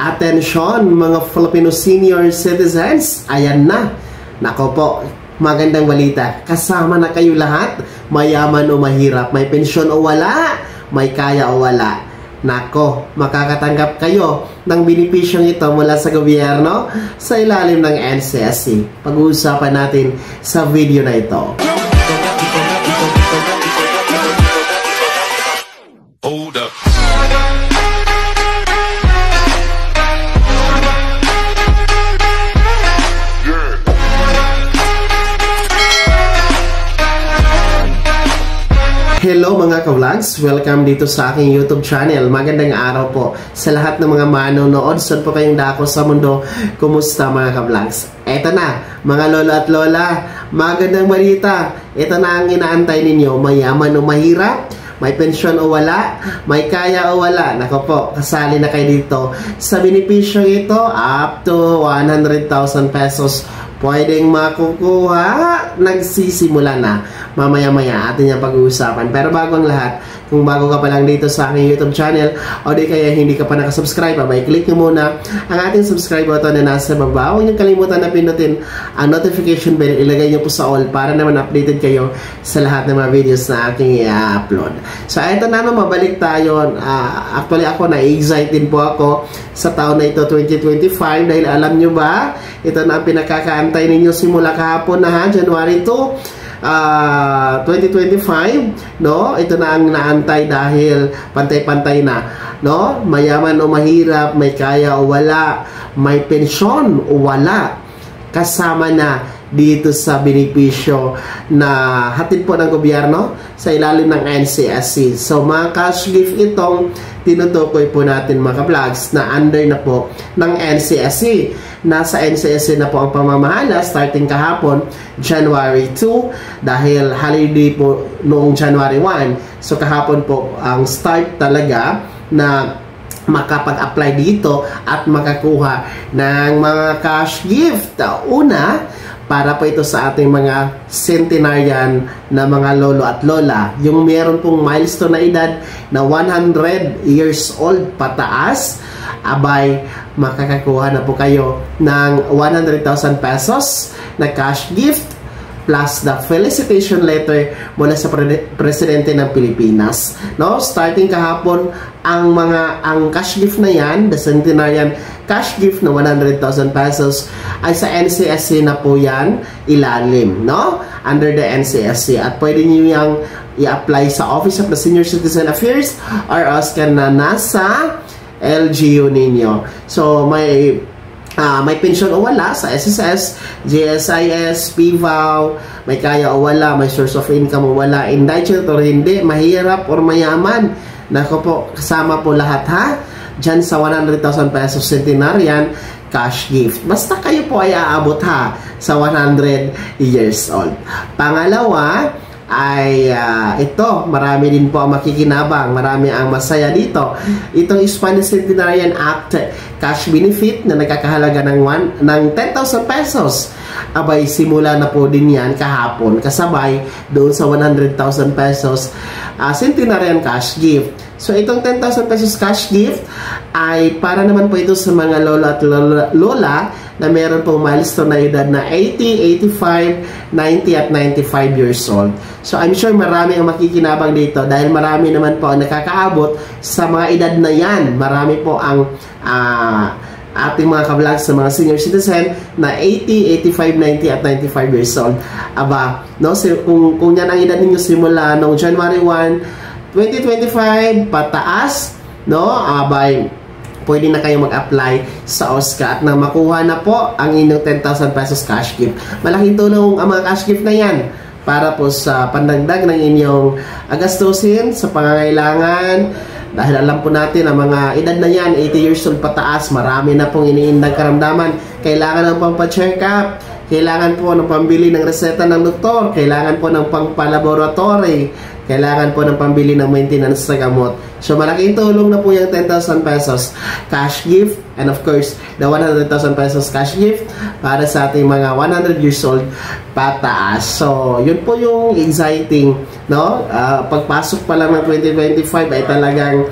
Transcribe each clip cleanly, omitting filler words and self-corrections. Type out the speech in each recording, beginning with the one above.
Atensyon mga Filipino senior citizens, ayan na. Nako po, magandang balita. Kasama na kayo lahat, mayaman o mahirap, may pensyon o wala, may kaya o wala. Nako, makakatanggap kayo ng benepisyong ito mula sa gobyerno sa ilalim ng NCSC. Pag-uusapan natin sa video na ito. Hold up. Hello mga ka-vlogs! Welcome dito sa aking YouTube channel. Magandang araw po sa lahat ng mga manonood. Saan po kayong dako sa mundo? Kumusta mga ka-vlogs? Eto na, mga lolo at lola, magandang balita. Ito na ang inaantay ninyo, mayaman o mahirap, may pensyon o wala, may kaya o wala. Nako po, kasali na kayo dito sa benepisyo ito, up to 100,000 pesos pwedeng makukuha. Nagsisimula na mamaya-maya atin yung pag-uusapan. Pero bago ang lahat, kung bago ka pa lang dito sa aking YouTube channel o di kaya hindi ka pa nakasubscribe, abay-click nyo muna ang ating subscribe button na nasa baba. Huwag nyo kalimutan na pinutin ang notification bell, ilagay nyo po sa all para naman updated kayo sa lahat ng mga videos na aking i-upload. So eto na, mabalik tayo. Actually ako, na-excited po ako sa taon na ito, 2025, dahil alam nyo ba, ito na ang pinakakaantay ninyo simula kahapon na January 2, 2025, no? Ito na ang naantay dahil pantay-pantay na, no? Mayaman o mahirap, may kaya o wala, may pensyon o wala, kasama na dito sa benepisyo na hatid po ng gobyerno sa ilalim ng NCSC. So mga cash gift itong tinutukoy po natin mga ka-vlogs na under na po ng NCSC. Nasa NCSC na po ang pamamahala starting kahapon, January 2, dahil holiday po noong January 1. So kahapon po ang start talaga na makapag-apply dito at makakuha ng mga cash gift. Una, para po ito sa ating mga centenarian na mga lolo at lola, yung meron pong milestone na edad na 100 years old pataas, abay, makakakuha na po kayo ng 100,000 pesos na cash gift plus the felicitation letter mula sa Presidente ng Pilipinas. No, starting kahapon ang cash gift na yan, the centenarian cash gift na 100,000 pesos ay sa NCSC na po yan ilalim, no? Under the NCSC, at pwede niyo yang i-apply sa Office of the Senior Citizen Affairs or OSCAN na nasa LGU ninyo. So may pensyon o wala sa SSS, GSIS, PVAW, may kaya o wala, may source of income o wala, indigent or hindi, mahirap or mayaman. Nako po, kasama po lahat ha, dyan sa 100,000 pesos centenarian cash gift. Basta kayo po ay aabot ha sa 100 years old. Pangalawa ay ito, marami din po ang makikinabang, marami ang masaya dito. Itong Spanish Centenarian Act cash benefit na nagkakahalaga ng 10,000 pesos. Abay, simula na po din yan kahapon, kasabay doon sa 100,000 pesos Centenarian cash gift. So itong 10,000 pesos cash gift ay para naman po ito sa mga lolo at lola na meron pong milestone na edad na 80, 85, 90 at 95 years old. So I'm sure marami ang makikinabang dito dahil marami naman po ang nakakaabot sa mga edad na yan. Marami po ang ating mga ka-vlogs sa mga senior citizen na 80, 85, 90 at 95 years old. Aba, no? So, kung yan ang edad ninyo simula noong January 1, 2025 pataas, no? Abay, pwede na kayo mag-apply sa OSCA at na makuha na po ang inyong 10,000 pesos cash gift. Malaking tulong ang mga cash gift na yan para po sa pandagdag ng inyong gastusin sa pangangailangan. Dahil alam po natin ang mga edad na yan, 80 years old pataas, marami na pong iniindang karamdaman. Kailangan ng pampa-check up, kailangan po ng pambili ng reseta ng doktor, kailangan po ng pangpalaboratory, kailangan po ng pambili ng maintenance sa gamot. So, malaking tulong na po yung 10,000 pesos cash gift, and of course, the 100,000 pesos cash gift para sa ating mga 100 years old pataas. So, yun po yung exciting, no? Pagpasok pa lang ng 2025 ay talagang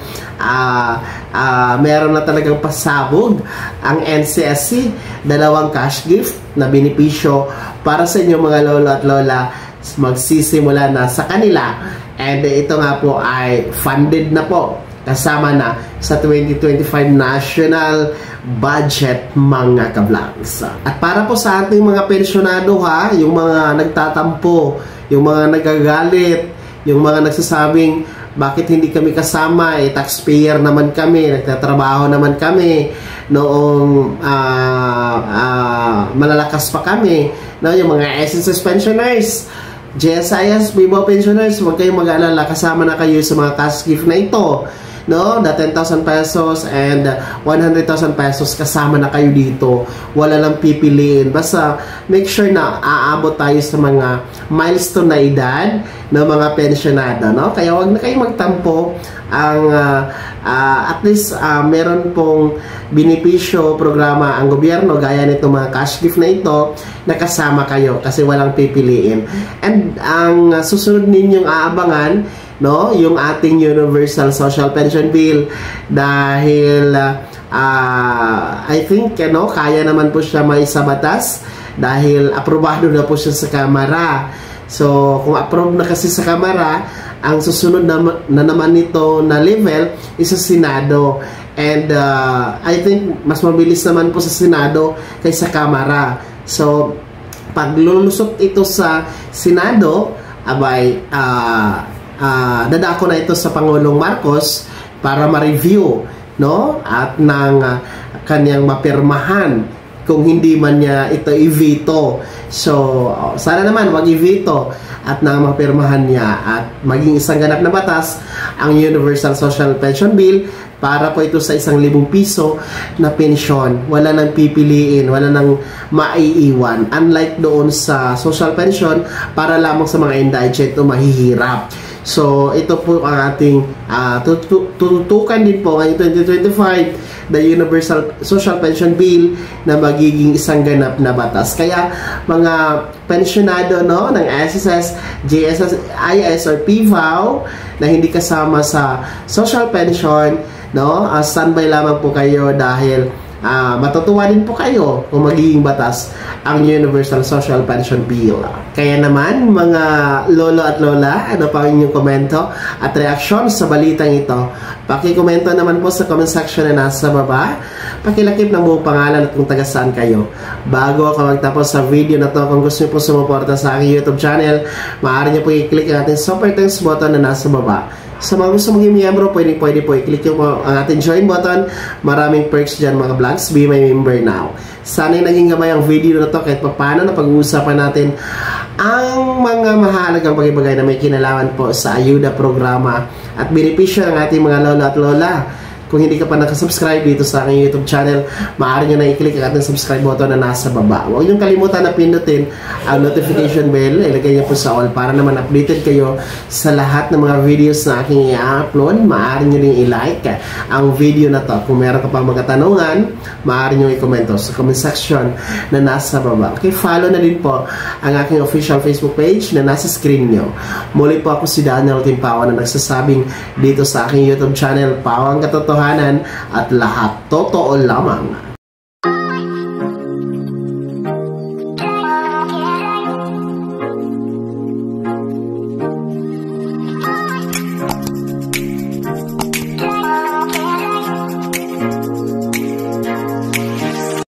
meron na talagang pasabog ang NCSC, dalawang cash gift na benepisyo para sa inyo mga lolo at lola magsisimula na sa kanila. And ito nga po ay funded na po, kasama na sa 2025 national budget mga ka-vlogs. At para po sa ating mga pensyonado ha, yung mga nagtatampo, yung mga nagagalit, yung mga nagsasabing bakit hindi kami kasama, taxpayer naman kami, nagtatrabaho naman kami noong malalakas pa kami, no? Yung mga SSS pensioners, GSIS, Vivo pensioners, huwag kayong mag-alala, kasama na kayo sa mga cash gift na ito, no? The 10,000 pesos and 100,000 pesos, kasama na kayo dito. Wala lang pipiliin. Basta make sure na aabot tayo sa mga milestone na edad ng mga pensionada, no? Kaya wag na kayong magtampo. Ang at least meron pong benepisyo programa ang gobyerno gaya nito mga cash gift na ito, nakasama kayo kasi walang pipiliin. And ang susunod ninyong aabangan, no, yung ating Universal Social Pension Bill, dahil I think kaya naman po siya maisabatas dahil aprobado na po siya sa Kamara. So kung approve na kasi sa Kamara, ang susunod na naman nito na level is sa Senado. And I think mas mabilis naman po sa Senado kaysa Kamara. So pag lulusot ito sa Senado, abay dadako na ito sa Pangulong Marcos para ma-review, no? At ng kanyang mapirmahan kung hindi man niya ito i-veto. So sana naman wag i-veto at nang mapirmahan niya at maging isang ganap na batas ang Universal Social Pension Bill para po ito sa 1,000 piso na pensyon. Wala nang pipiliin, wala nang maiiwan. Unlike doon sa social pension para lamang sa mga indigent o mahihirap. So, ito po ang ating tututukan din po ngayong 2025, the Universal Social Pension Bill na magiging isang ganap na batas. Kaya, mga pensionado, no, ng SSS, GSS, IS or PVAW na hindi kasama sa social pension, no, standby lamang po kayo dahil matutuwa din po kayo kung magiging batas ang Universal Social Pension Bill. Kaya naman, mga lolo at lola, ano pa ang inyong komento at reaksyon sa balitang ito? Pakikomento naman po sa comment section na nasa baba. Pakilakip ng buong pangalan at kung taga saan kayo. Bago ako magtapos sa video na to, kung gusto niyo po sumuporta sa aking YouTube channel, maaari niyo po i-click ang ating super thanks button na nasa baba. Sa mga gusto maging miyembro, pwede po i-click yung ang ating join button. Maraming perks dyan mga vlogs. Be my member now. Sana'y naging gabay ang video na to kahit paano na pag-uusapan natin ang mga mahalagang bagay-bagay na may kinalaman po sa ayuda programa at benepisyo ng ating mga lola at lola. Kung hindi ka pa nakasubscribe dito sa aking YouTube channel, maaari nyo na i-click ang ating subscribe button na nasa baba. Huwag nyo kalimutan na pindutin ang notification bell. Ilagay nyo po sa all para naman updated kayo sa lahat ng mga videos na aking i-upload. Maaari nyo rin i-like ang video na to. Kung meron ka pa mga tanungan, maaari nyo i-komento sa comment section na nasa baba. Okay, follow na din po ang aking official Facebook page na nasa screen nyo. Muli po ako si Daniel Timpawa na nagsasabing dito sa aking YouTube channel, Pawang Katotohanan at lahat totoo lamang.